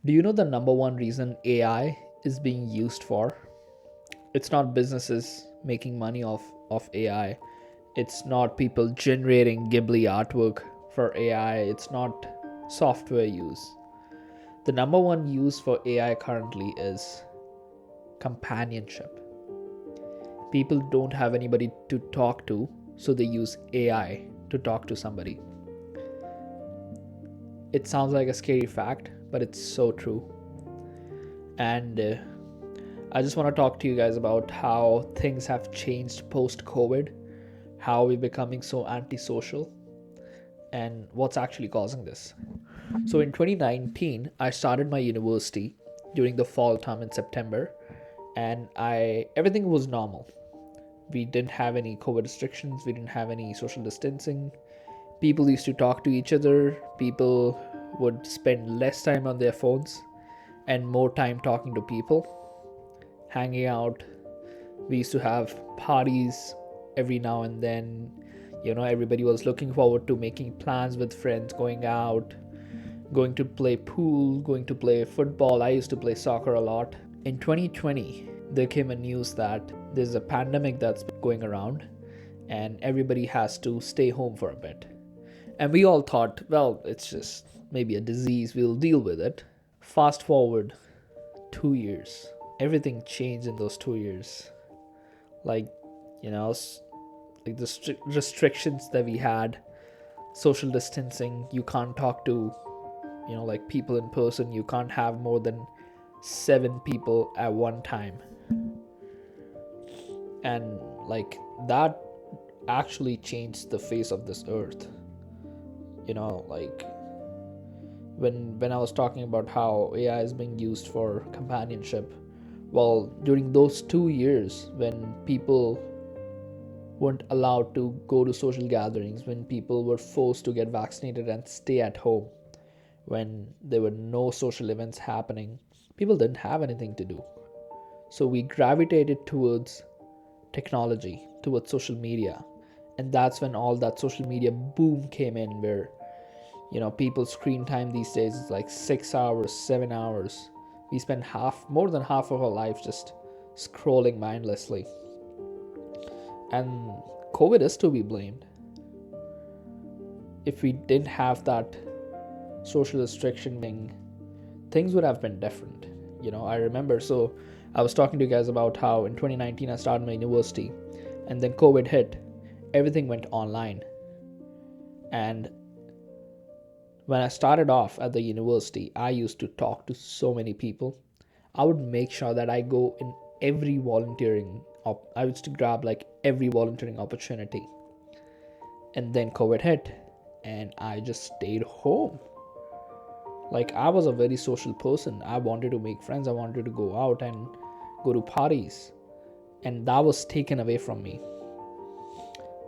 Do you know the number one reason AI is being used for? It's not businesses making money off AI. It's not people generating Ghibli artwork for AI. It's not software use. The number one use for AI currently is companionship. People don't have anybody to talk to, so they use AI to talk to somebody. It sounds like a scary fact, but it's so true. And I just want to talk to you guys about how things have changed post COVID, how we're becoming so antisocial, and what's actually causing this. So in 2019, I started my university during the fall term in September, and I everything was normal. We didn't have any COVID restrictions, we didn't have any social distancing. People used to talk to each other, people would spend less time on their phones and more time talking to people, hanging out. We used to have parties every now and then. Everybody was looking forward to making plans with friends, going out, going to play pool, going to play football. I used to play soccer a lot. In 2020, there came a news that there's a pandemic that's going around and everybody has to stay home for a bit. And we all thought, well, it's just maybe a disease, we'll deal with it. Fast forward 2 years. Everything changed in those 2 years. Like, like the restrictions that we had, social distancing, you can't talk to, like people in person, you can't have more than 7 people at one time. And like that actually changed the face of this earth. Like when I was talking about how AI is being used for companionship, well, during those 2 years when people weren't allowed to go to social gatherings, when people were forced to get vaccinated and stay at home, when there were no social events happening, people didn't have anything to do. So we gravitated towards technology, towards social media. And that's when all that social media boom came in, where people's screen time these days is like 6 hours, 7 hours. We spend more than half of our life just scrolling mindlessly. And COVID is to be blamed. If we didn't have that social restriction things would have been different. I remember, so I was talking to you guys about how in 2019 I started my university, and then COVID hit. Everything went online. And when I started off at the university, I used to talk to so many people. I would make sure that I go in every volunteering I used to grab like every volunteering opportunity. And then COVID hit and I just stayed home. Like, I was a very social person. I wanted to make friends. I wanted to go out and go to parties. And that was taken away from me.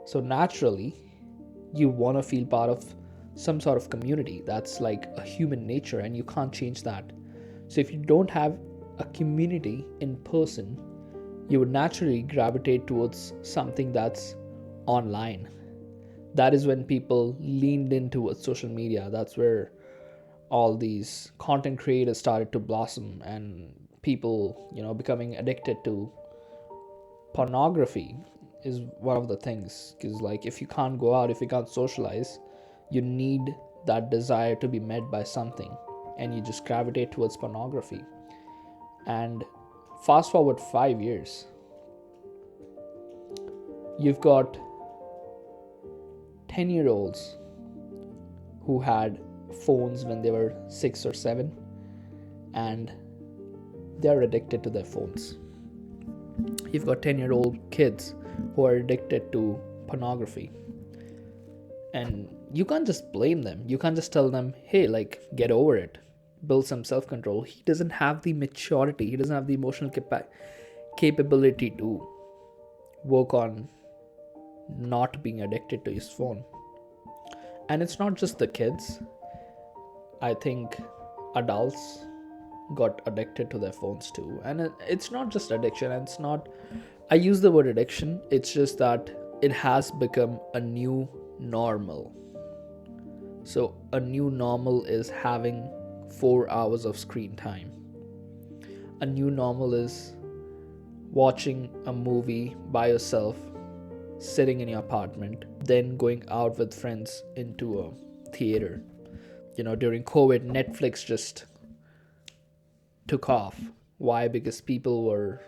So naturally, you want to feel part of some sort of community. That's like a human nature and you can't change that. So if you don't have a community in person, you would naturally gravitate towards something that's online. That is when people leaned in towards social media. That's where all these content creators started to blossom, and people, becoming addicted to pornography is one of the things. Because like, if you can't go out, if you can't socialize, you need that desire to be met by something, and you just gravitate towards pornography. And fast forward 5 years, you've got 10-year-olds who had phones when they were 6 or 7, and they're addicted to their phones. You've got 10-year-old kids who are addicted to pornography, and you can't just blame them. You can't just tell them, hey, like, get over it, build some self-control. He doesn't have the maturity, he doesn't have the emotional capability to work on not being addicted to his phone. And it's not just the kids. I think adults got addicted to their phones too. And it's not just addiction. And it's not, I use the word addiction, it's just that it has become a new normal. So a new normal is having 4 hours of screen time. A new normal is watching a movie by yourself, sitting in your apartment, then going out with friends into a theater. During COVID, Netflix just took off. Why? Because people were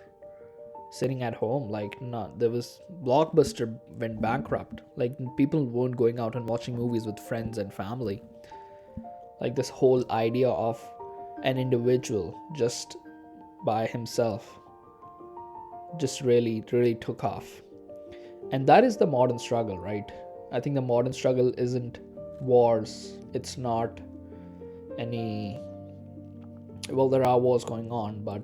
sitting at home. Like, not there was Blockbuster went bankrupt. Like, people weren't going out and watching movies with friends and family. Like, this whole idea of an individual just by himself just really really took off. And that is the modern struggle, right? I think the modern struggle isn't wars. It's not any, well, there are wars going on, but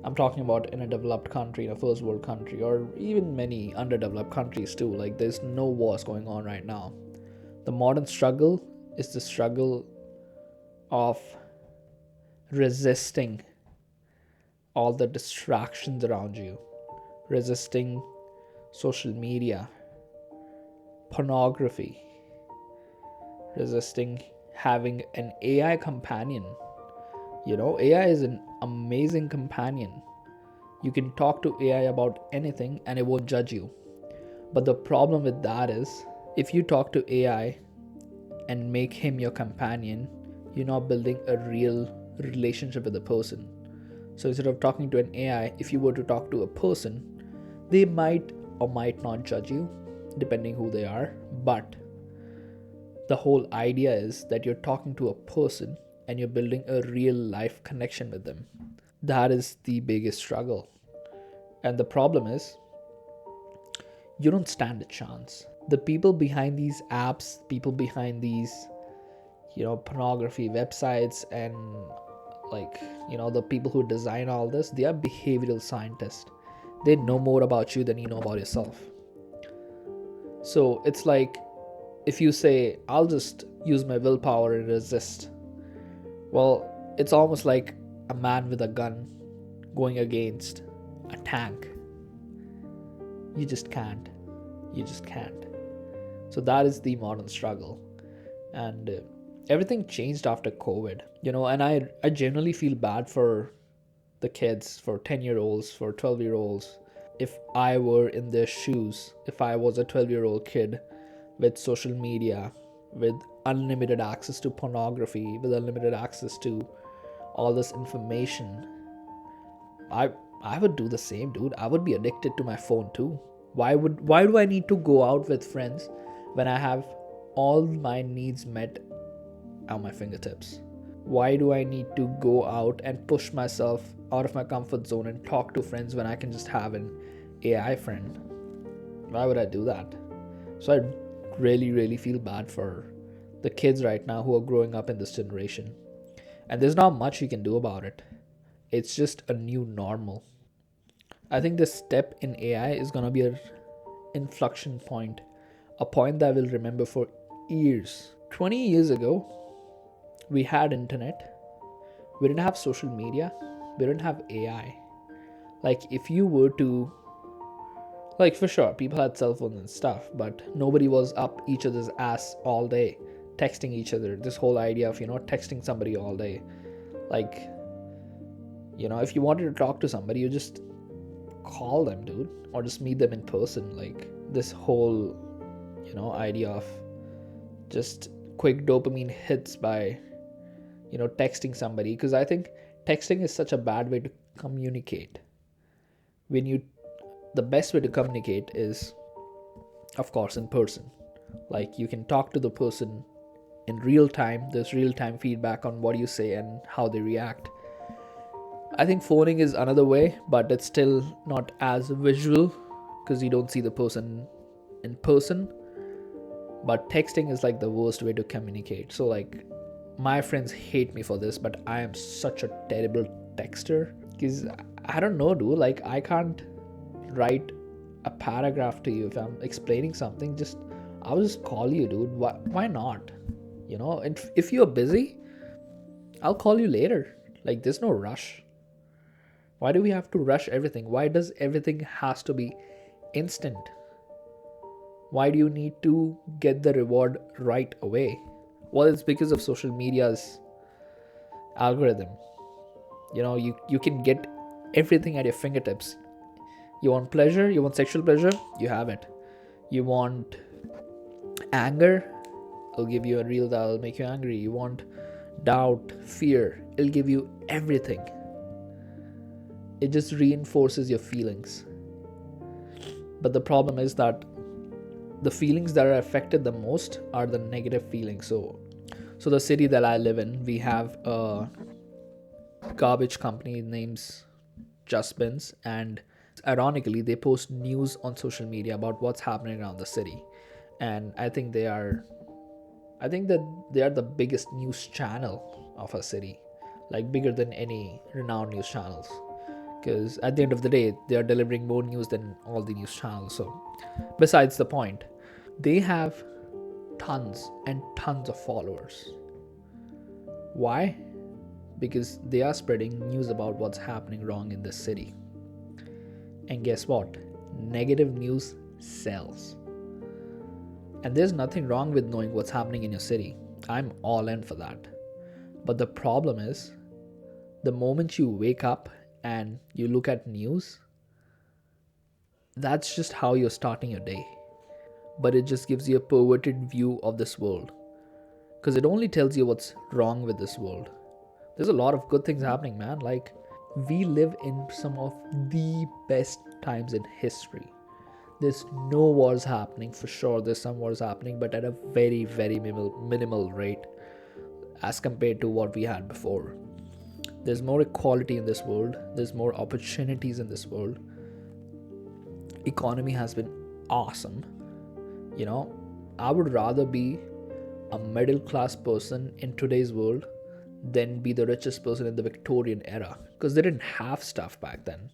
I'm talking about in a developed country, in a first world country, or even many underdeveloped countries too. Like, there's no wars going on right now. The modern struggle is the struggle of resisting all the distractions around you, resisting social media, pornography, resisting having an AI companion. AI is an amazing companion. You can talk to AI about anything and it won't judge you. But the problem with that is, if you talk to AI and make him your companion, you're not building a real relationship with the person. So instead of talking to an AI, if you were to talk to a person, they might or might not judge you, depending who they are. But the whole idea is that you're talking to a person and you're building a real life connection with them. That is the biggest struggle. And the problem is, you don't stand a chance. The people behind these apps, people behind these, pornography websites, and the people who design all this, they are behavioral scientists. They know more about you than you know about yourself. So it's like, if you say, I'll just use my willpower and resist, well, it's almost like a man with a gun going against a tank. You just can't. So that is the modern struggle. And everything changed after COVID, and I generally feel bad for the kids, for 10-year-olds, for 12-year-olds. If I were in their shoes, if I was a 12-year-old kid with social media, with unlimited access to pornography, with unlimited access to all this information, I would do the same, dude. I would be addicted to my phone too. Why do I need to go out with friends when I have all my needs met at my fingertips? Why do I need to go out and push myself out of my comfort zone and talk to friends when I can just have an AI friend? Why would I do that? So I really, really feel bad for the kids right now who are growing up in this generation. And there's not much you can do about it. It's just a new normal. I think this step in AI is going to be an inflection point, a point that I will remember for years. 20 years ago, we had internet. We didn't have social media. We didn't have AI. Like, if you were to, like, for sure, people had cell phones and stuff, but nobody was up each other's ass all day, texting each other. This whole idea of, texting somebody all day. Like, if you wanted to talk to somebody, you just call them, dude, or just meet them in person. Like, this whole, idea of just quick dopamine hits by, texting somebody. Because I think texting is such a bad way to communicate. The best way to communicate is, of course, in person. Like, you can talk to the person in real time. There's real time feedback on what you say and how they react. I think phoning is another way, but it's still not as visual because you don't see the person in person. But texting is like the worst way to communicate. So, like, my friends hate me for this, but I am such a terrible texter because I don't know, dude. Like, I can't write a paragraph to you if I'm explaining something. I'll just call you, dude. Why not? If you're busy, I'll call you later. Like, there's no rush. Why do we have to rush everything? Why does everything has to be instant? Why do you need to get the reward right away? Well, it's because of social media's algorithm. You can get everything at your fingertips. You want pleasure, you want sexual pleasure, you have it. You want anger, it'll give you a reel that'll make you angry. You want doubt, fear, it'll give you everything. It just reinforces your feelings. But the problem is that the feelings that are affected the most are the negative feelings. So the city that I live in, we have a garbage company names Just Bins, and ironically they post news on social media about what's happening around the city. And I think that they are the biggest news channel of a city, like bigger than any renowned news channels. Because at the end of the day, they are delivering more news than all the news channels. So, besides the point, they have tons and tons of followers. Why? Because they are spreading news about what's happening wrong in this city. And guess what? Negative news sells. And there's nothing wrong with knowing what's happening in your city. I'm all in for that. But the problem is, the moment you wake up and you look at news, that's just how you're starting your day. But it just gives you a perverted view of this world. Because it only tells you what's wrong with this world. There's a lot of good things happening, man. Like, we live in some of the best times in history. There's no wars happening, for sure. There's some wars happening, but at a very, very minimal rate as compared to what we had before. There's more equality in this world. There's more opportunities in this world. Economy has been awesome. I would rather be a middle class person in today's world than be the richest person in the Victorian era, because they didn't have stuff back then.